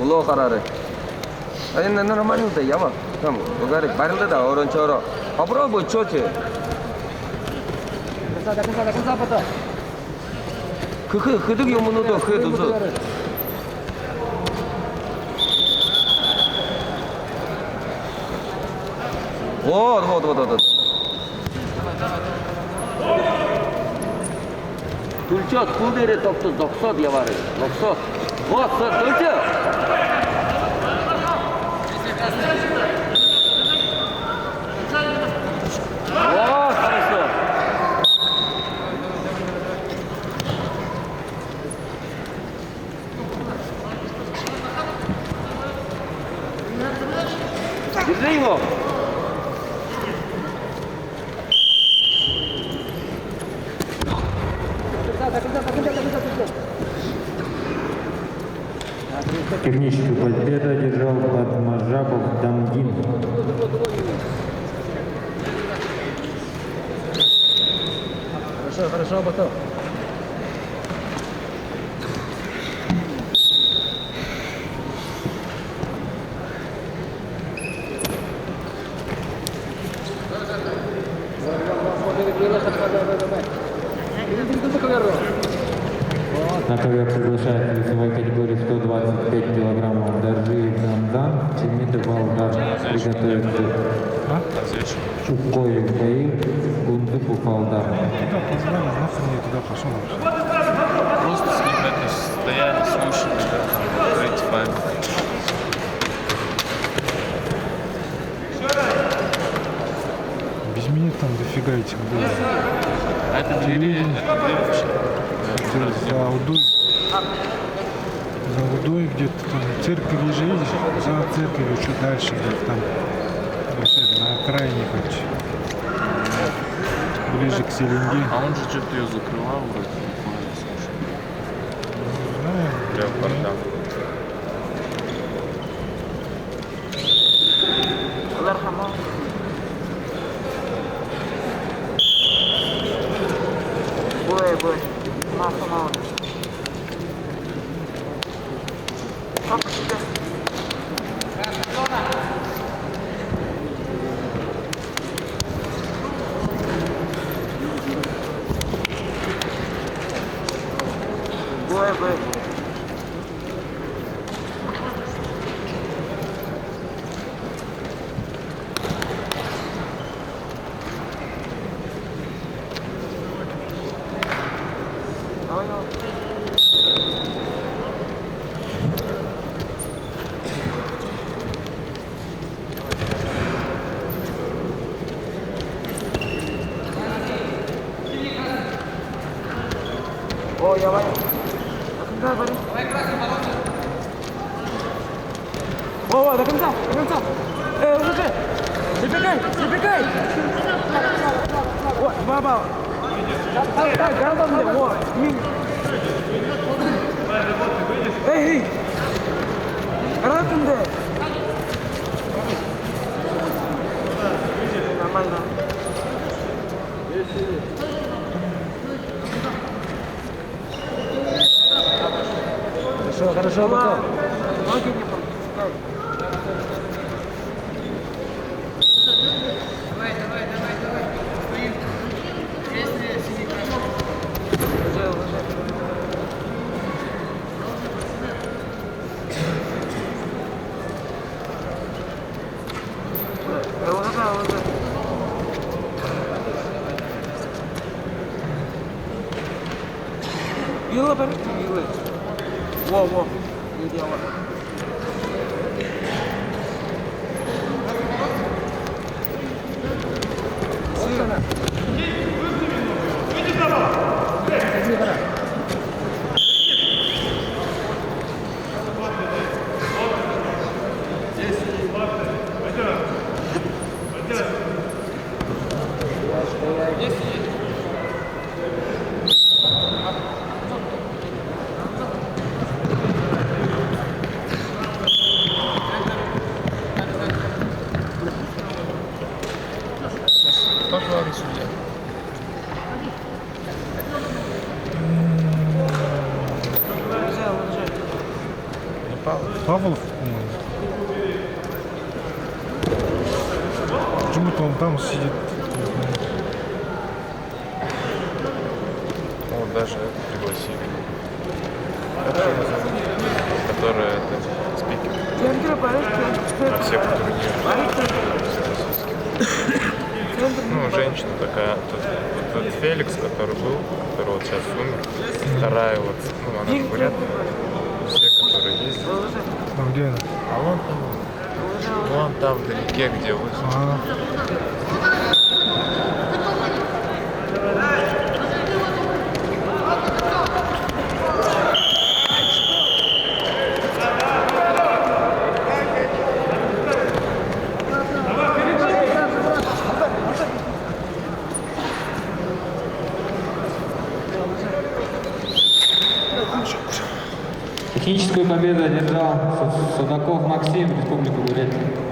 Lo kararı. Ayın ne normal oldu ya bak. Tamam. O garip. Barıldı da oran çoro. Abro bu çoçe. Kısa pata. Kıdık yumunu da kıdık. Вот. Tulchot, kudere toptu 90 yavarı. 90. Вот, Tulchot. Вот, хорошо. Держи его. Техническую победу одержал Подмажабов Дамгин. Хорошо, потом. На ковер приглашает в весовой категории 125 килограммов Даржи Дамдан, Чемитов Алдар. Приготовиться Укоев Баир, Гундык Уфалдар. Куда позвали, нахуй я туда пошел вообще? Просто с ним это стояли, слушали, да, эти файлы. Без меня там дофига этих было. А это двери вообще. За Удой. За Удой где-то там церковь же видишь? За церковью чуть дальше, где-то там. Вообще на окраине, короче. Ближе к Селенге. А он же что-то ее закрывал вроде. Знаю. Прям бардак. Бой. Мало. Как у тебя? Бой. О, я понял. Давай красный баллон. О, до конца. Уже. Забегай. Вот, баба. Так, гораздо мне, вот. Эй. Гораздо мне. Нормально. Хорошо, потом. Ноги не пропускай. Давай. Стоим. Если синий красный. Уже. Вилла. Во. Не дело. Павлов, по-моему. Почему-то он там сидит. Вот даже пригласили. Которая это спикер. Центр, На всех турнирах. Ну, женщина такая. Тот Феликс, который был, который вот сейчас умер. Вторая вот, ну, она же говорят, все, которые ездят. А где она? А вон там вдалеке, где вы. Ага. Техническую победу одержал Судаков Максим, Республика Бурятия.